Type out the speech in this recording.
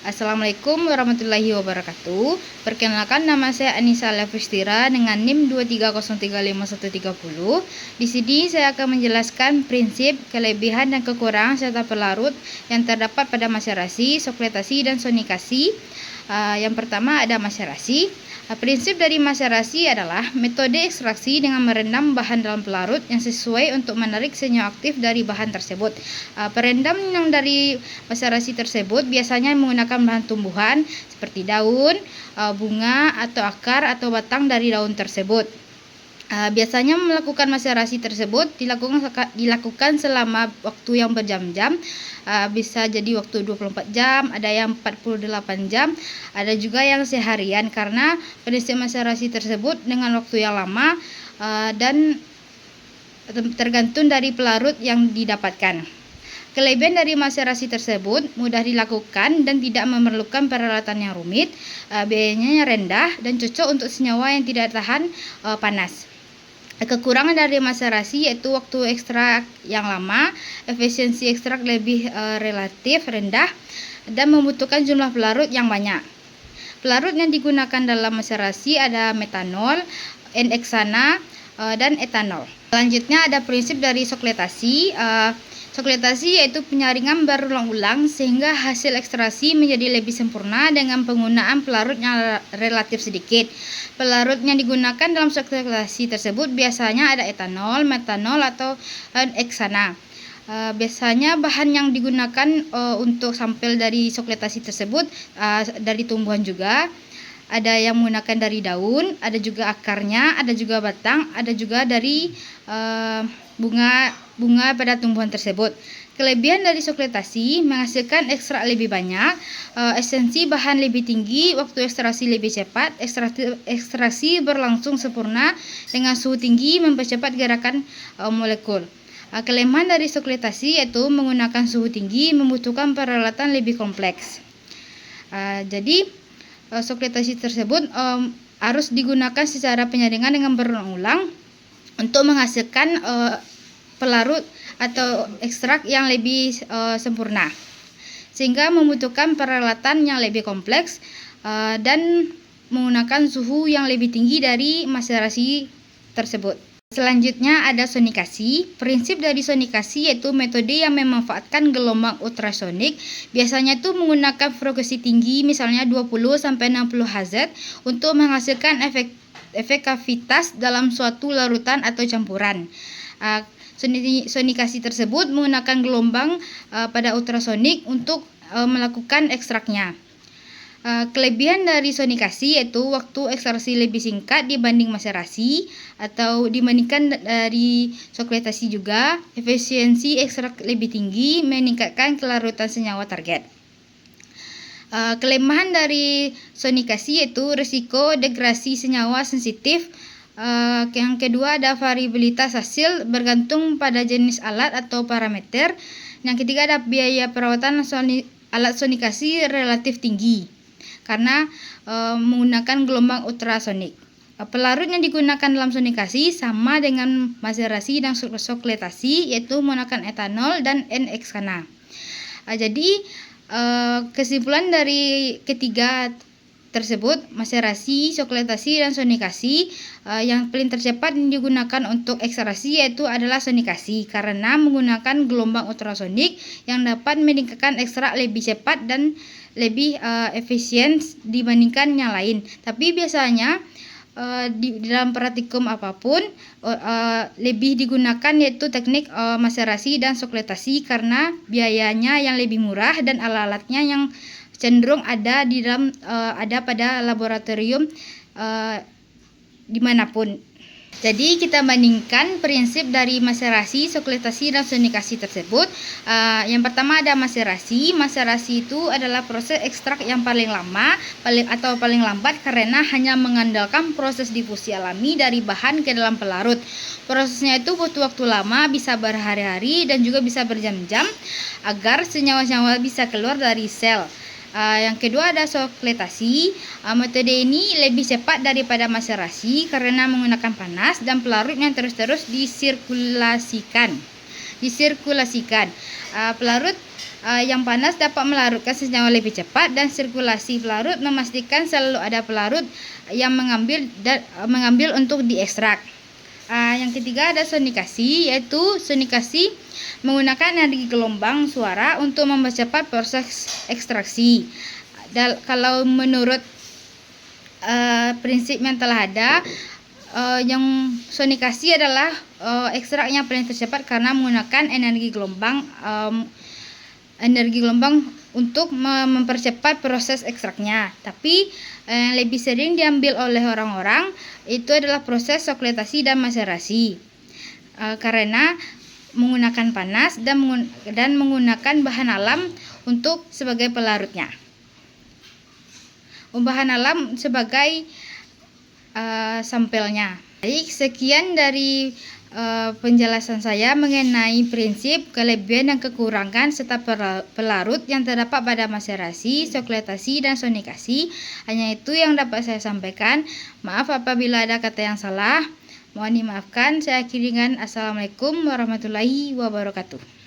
Assalamualaikum warahmatullahi wabarakatuh. Perkenalkan, nama saya Anissa Lefristira dengan NIM 230351130. Di sini saya akan menjelaskan prinsip, kelebihan dan kekurangan serta pelarut yang terdapat pada maserasi, sokletasi dan sonikasi. Yang pertama ada maserasi. Prinsip dari maserasi adalah metode ekstraksi dengan merendam bahan dalam pelarut yang sesuai untuk menarik senyawa aktif dari bahan tersebut. Perendam yang dari maserasi tersebut biasanya menggunakan bahan tumbuhan seperti daun, bunga atau akar atau batang dari daun tersebut. Biasanya melakukan maserasi tersebut dilakukan selama waktu yang berjam-jam, bisa jadi waktu 24 jam, ada yang 48 jam, ada juga yang seharian, karena prinsip maserasi tersebut dengan waktu yang lama dan tergantung dari pelarut yang didapatkan. Kelebihan dari maserasi tersebut mudah dilakukan dan tidak memerlukan peralatan yang rumit, biayanya rendah dan cocok untuk senyawa yang tidak tahan panas. Kekurangan dari maserasi yaitu waktu ekstrak yang lama, efisiensi ekstrak lebih relatif rendah, dan membutuhkan jumlah pelarut yang banyak. Pelarut yang digunakan dalam maserasi ada metanol, N-heksana, dan etanol. Selanjutnya ada prinsip dari sokletasi. Sokletasi yaitu penyaringan berulang-ulang sehingga hasil ekstraksi menjadi lebih sempurna dengan penggunaan pelarut yang relatif sedikit. Pelarut yang digunakan dalam sokletasi tersebut biasanya ada etanol, metanol, atau heksana. Biasanya bahan yang digunakan untuk sampel dari sokletasi tersebut dari tumbuhan juga. Ada yang menggunakan dari daun, ada juga akarnya, ada juga batang, ada juga dari bunga pada tumbuhan tersebut. Kelebihan dari sokletasi menghasilkan ekstrak lebih banyak, esensi bahan lebih tinggi, waktu ekstraksi lebih cepat, ekstraksi berlangsung sempurna dengan suhu tinggi, mempercepat gerakan molekul. Kelemahan dari sokletasi yaitu menggunakan suhu tinggi, membutuhkan peralatan lebih kompleks. Jadi sokletasi tersebut harus digunakan secara penyaringan dengan berulang-ulang untuk menghasilkan pelarut atau ekstrak yang lebih sempurna, sehingga membutuhkan peralatan yang lebih kompleks dan menggunakan suhu yang lebih tinggi dari maserasi tersebut. Selanjutnya ada sonikasi. Prinsip dari sonikasi yaitu metode yang memanfaatkan gelombang ultrasonik, biasanya itu menggunakan frekuensi tinggi, misalnya 20-60 Hz, untuk menghasilkan efektivitas dalam suatu larutan atau campuran. Sonikasi tersebut menggunakan gelombang pada ultrasonik untuk melakukan ekstraknya. Kelebihan dari sonikasi yaitu waktu ekstraksi lebih singkat dibanding maserasi atau dibandingkan dari sokletasi juga, efisiensi ekstrak lebih tinggi, meningkatkan kelarutan senyawa target. Kelemahan dari sonikasi yaitu risiko degradasi senyawa sensitif. Yang kedua ada variabilitas hasil bergantung pada jenis alat atau parameter. Yang ketiga ada biaya perawatan alat sonikasi relatif tinggi karena menggunakan gelombang ultrasonik. Pelarut yang digunakan dalam sonikasi sama dengan maserasi dan sokletasi, yaitu menggunakan etanol dan N-heksana. Jadi kesimpulan dari ketiga tersebut, maserasi, sokletasi, dan sonikasi, yang paling tercepat yang digunakan untuk ekstraksi yaitu adalah sonikasi karena menggunakan gelombang ultrasonik yang dapat meningkatkan ekstrak lebih cepat dan lebih efisien dibandingkan yang lain. Tapi biasanya di dalam praktikum apapun lebih digunakan yaitu teknik maserasi dan sokletasi karena biayanya yang lebih murah dan alat-alatnya yang cenderung ada di dalam pada laboratorium dimanapun. Jadi kita bandingkan prinsip dari maserasi, sokletasi, dan sonikasi tersebut. Yang pertama ada maserasi. Maserasi itu adalah proses ekstrak yang paling lama paling lambat karena hanya mengandalkan proses difusi alami dari bahan ke dalam pelarut. Prosesnya itu butuh waktu lama, bisa berhari-hari dan juga bisa berjam-jam agar senyawa-senyawa bisa keluar dari sel. Yang kedua ada sokletasi. Metode ini lebih cepat daripada maserasi karena menggunakan panas dan pelarut yang terus-terus disirkulasikan. Pelarut Yang panas dapat melarutkan senyawa lebih cepat, dan sirkulasi pelarut memastikan selalu ada pelarut yang mengambil untuk diekstrak. Yang ketiga ada sonikasi, yaitu sonikasi menggunakan energi gelombang suara untuk mempercepat proses ekstraksi. Kalau menurut prinsip yang telah ada, yang sonikasi adalah ekstrak yang paling tercepat karena menggunakan energi gelombang untuk mempercepat proses ekstraknya. Tapi yang lebih sering diambil oleh orang-orang itu adalah proses sokletasi dan maserasi, karena menggunakan panas dan menggunakan bahan alam untuk sebagai pelarutnya. Bahan alam sebagai sampelnya. Baik, sekian dari penjelasan saya mengenai prinsip, kelebihan dan kekurangan serta pelarut yang terdapat pada maserasi, sokletasi, dan sonikasi. Hanya itu yang dapat saya sampaikan. Maaf apabila ada kata yang salah. Mohon dimaafkan. Saya akhiri dengan Assalamualaikum warahmatullahi wabarakatuh.